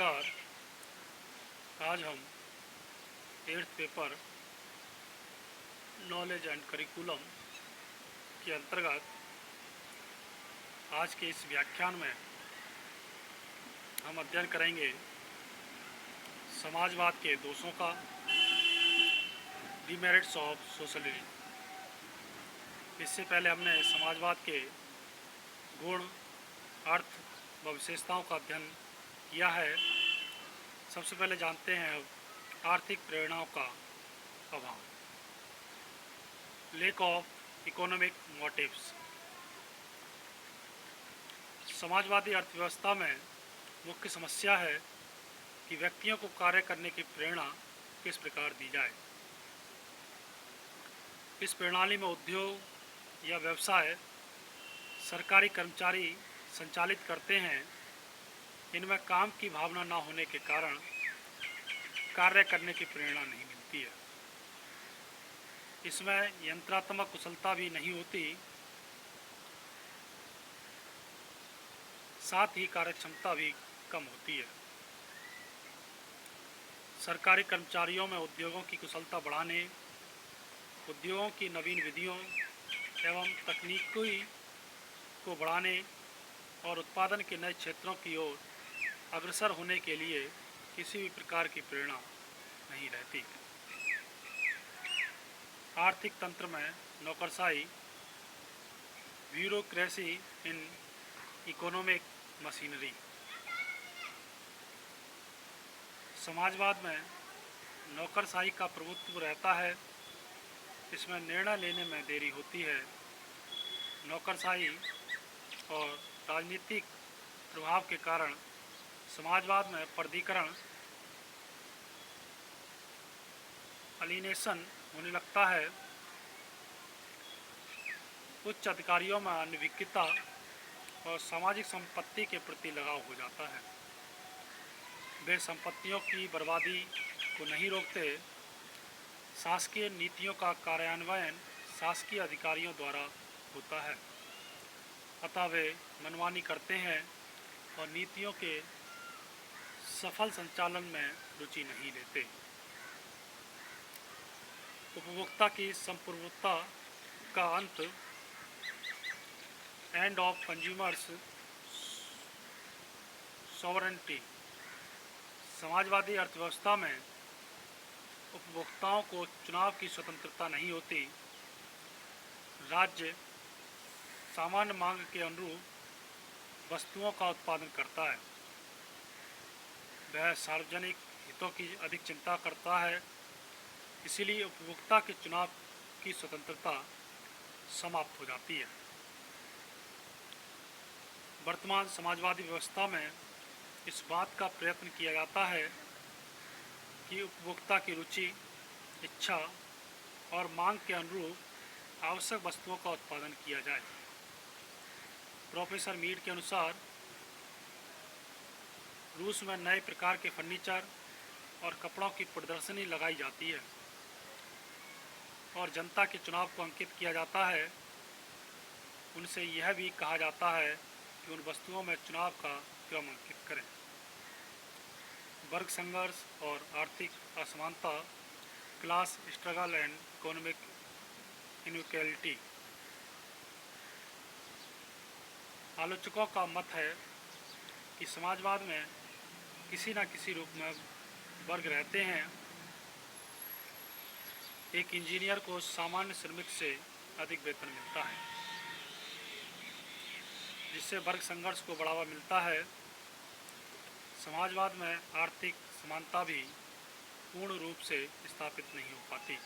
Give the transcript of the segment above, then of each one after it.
नमस्कार। आज हम 8th paper knowledge and curriculum के अंतर्गत आज के इस व्याख्यान में हम अध्ययन करेंगे समाजवाद के दोषों का, डिमेरिट्स ऑफ सोशलिज्म। इससे पहले हमने समाजवाद के गुण, अर्थ व विशेषताओं का अध्ययन किया है। सबसे पहले जानते हैं आर्थिक प्रेरणाओं का अभाव, लेक ऑफ इकोनॉमिक मोटिव्स। समाजवादी अर्थव्यवस्था में मुख्य समस्या है कि व्यक्तियों को कार्य करने की प्रेरणा किस प्रकार दी जाए। इस प्रणाली में उद्योग या व्यवसाय सरकारी कर्मचारी संचालित करते हैं। इनमें काम की भावना न होने के कारण कार्य करने की प्रेरणा नहीं मिलती है। इसमें यंत्रात्मक कुशलता भी नहीं होती, साथ ही कार्यक्षमता भी कम होती है। सरकारी कर्मचारियों में उद्योगों की कुशलता बढ़ाने, उद्योगों की नवीन विधियों एवं तकनीकी को बढ़ाने और उत्पादन के नए क्षेत्रों की ओर अग्रसर होने के लिए किसी भी प्रकार की प्रेरणा नहीं रहती। आर्थिक तंत्र में नौकरशाही, ब्यूरोक्रेसी इन इकोनॉमिक मशीनरी। समाजवाद में नौकरशाही का प्रभुत्व रहता है। इसमें निर्णय लेने में देरी होती है। नौकरशाही और राजनीतिक प्रभाव के कारण समाजवाद में प्राधिकरण, अलिनेशन होने लगता है। उच्च अधिकारियों में अनभिज्ञता और सामाजिक संपत्ति के प्रति लगाव हो जाता है। वे संपत्तियों की बर्बादी को नहीं रोकते। शासकीय नीतियों का कार्यान्वयन शासकीय अधिकारियों द्वारा होता है, अतः वे मनमानी करते हैं और नीतियों के सफल संचालन में रुचि नहीं लेते। उपभोक्ता की संप्रभुता का अंत, end of consumers sovereignty. Samajwadi अर्थव्यवस्था में उपभोक्ताओं को चुनाव की स्वतंत्रता नहीं होती। राज्य सामान्य मांग के अनुरूप वस्तुओं का उत्पादन करता है। वह सार्वजनिक हितों की अधिक चिंता करता है, इसीलिए उपभोक्ता के चुनाव की स्वतंत्रता समाप्त हो जाती है। वर्तमान समाजवादी व्यवस्था में इस बात का प्रयत्न किया जाता है कि उपभोक्ता की रुचि, इच्छा और मांग के अनुरूप आवश्यक वस्तुओं का उत्पादन किया जाए। प्रोफेसर मीड के अनुसार रूस में नए प्रकार के फर्नीचर और कपड़ों की प्रदर्शनी लगाई जाती है और जनता के चुनाव को अंकित किया जाता है। उनसे यह भी कहा जाता है कि उन वस्तुओं में चुनाव का क्रम अंकित करें। वर्ग संघर्ष और आर्थिक असमानता, class struggle and economic inequality. आलोचकों का मत है कि समाजवाद में किसी न किसी रूप में वर्ग रहते हैं। एक इंजीनियर को सामान्य श्रमिक से अधिक वेतन मिलता है, जिससे वर्ग संघर्ष को बढ़ावा मिलता है। समाजवाद में आर्थिक समानता भी पूर्ण रूप से स्थापित नहीं हो पाती।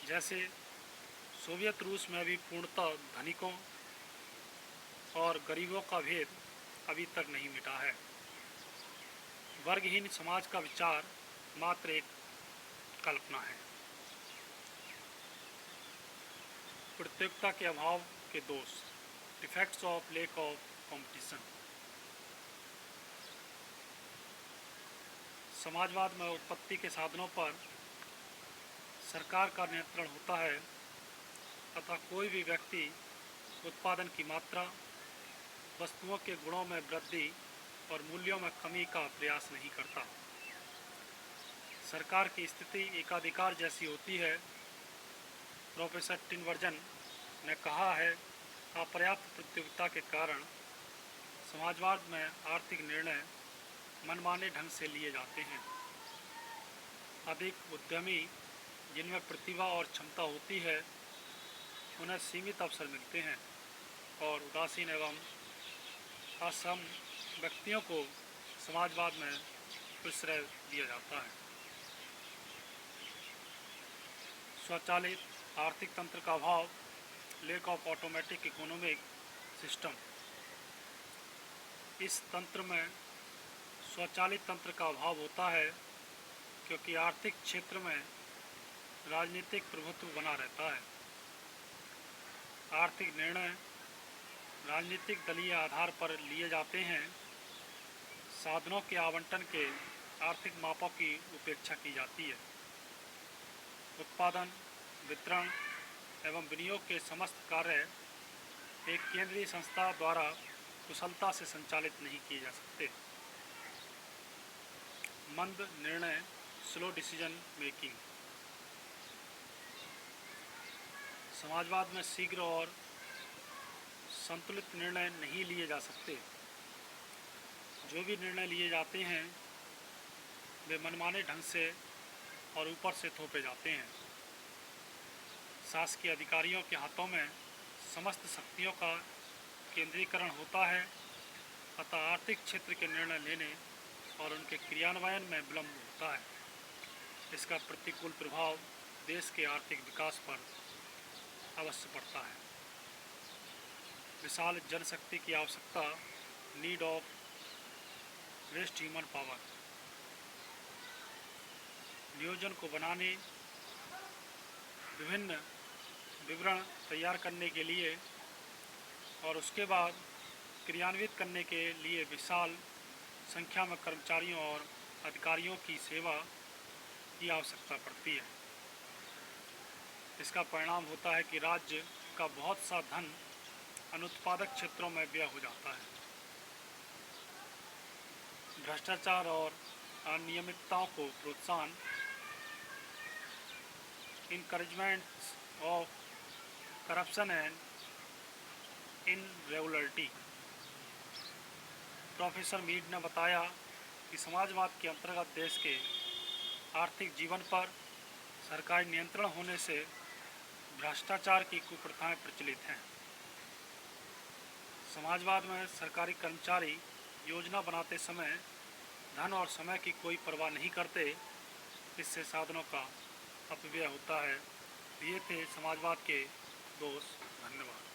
जैसे सोवियत रूस में भी पूर्णतः धनिकों और गरीबों का भेद अभी तक नहीं मिटा है। वर्गहीन समाज का विचार मात्र एक कल्पना है। प्रतियोगिता के अभाव के दोष, defects of lake of competition. समाजवाद में उत्पत्ति के साधनों पर सरकार का नियंत्रण होता है, अतः कोई भी व्यक्ति उत्पादन की मात्रा, वस्तुओं के गुणों में वृद्धि और मूल्यों में कमी का प्रयास नहीं करता। सरकार की स्थिति एकाधिकार जैसी होती है। प्रोफेसर टिनवर्जन ने कहा है, अपर्याप्त प्रतियोगिता के कारण समाजवाद में आर्थिक निर्णय मनमाने ढंग से लिए जाते हैं। अधिक उद्यमी जिनमें प्रतिभा और क्षमता होती है उन्हें सीमित अवसर मिलते हैं और उदासीन एवं असम व्यक्तियों को समाजवाद में प्रश्रय दिया जाता है। स्वचालित आर्थिक तंत्र का अभाव, lack of automatic economic system. इस तंत्र में स्वचालित तंत्र का अभाव होता है क्योंकि आर्थिक क्षेत्र में राजनीतिक प्रभुत्व बना रहता है। आर्थिक निर्णय राजनीतिक दलीय आधार पर लिए जाते हैं। साधनों के आवंटन के आर्थिक मापों की उपेक्षा की जाती है। उत्पादन, वितरण एवं विनियोग के समस्त कार्य एक केंद्रीय संस्था द्वारा कुशलता से संचालित नहीं किए जा सकते। मंद निर्णय, स्लो डिसीजन मेकिंग। समाजवाद में शीघ्र और संतुलित निर्णय नहीं लिए जा सकते। जो भी निर्णय लिए जाते हैं वे मनमाने ढंग से और ऊपर से थोपे जाते हैं। शासकीय अधिकारियों के हाथों में समस्त शक्तियों का केंद्रीकरण होता है, अतः आर्थिक क्षेत्र के निर्णय लेने और उनके क्रियान्वयन में विलम्ब होता है। इसका प्रतिकूल प्रभाव देश के आर्थिक विकास पर अवश्य पड़ता है। विशाल जनशक्ति की आवश्यकता, need of vast human power. नियोजन को बनाने, विभिन्न विवरण तैयार करने के लिए और उसके बाद क्रियान्वित करने के लिए विशाल संख्या में कर्मचारियों और अधिकारियों की सेवा की आवश्यकता पड़ती है। इसका परिणाम होता है कि राज्य का बहुत सा धन अनुत्पादक क्षेत्रों में व्यय हो जाता है। भ्रष्टाचार और अनियमितताओं को प्रोत्साहन, encouragements of corruption and irregularity. Professor Mead ने बताया कि समाजवाद के अंतर्गत देश के आर्थिक जीवन पर सरकारी नियंत्रण होने से भ्रष्टाचार की कुप्रथाएं प्रचलित हैं। समाजवाद में सरकारी कर्मचारी योजना बनाते समय धन और समय की कोई परवाह नहीं करते, इससे साधनों का अपव्यय होता है। ये थे समाजवाद के दोष। धन्यवाद।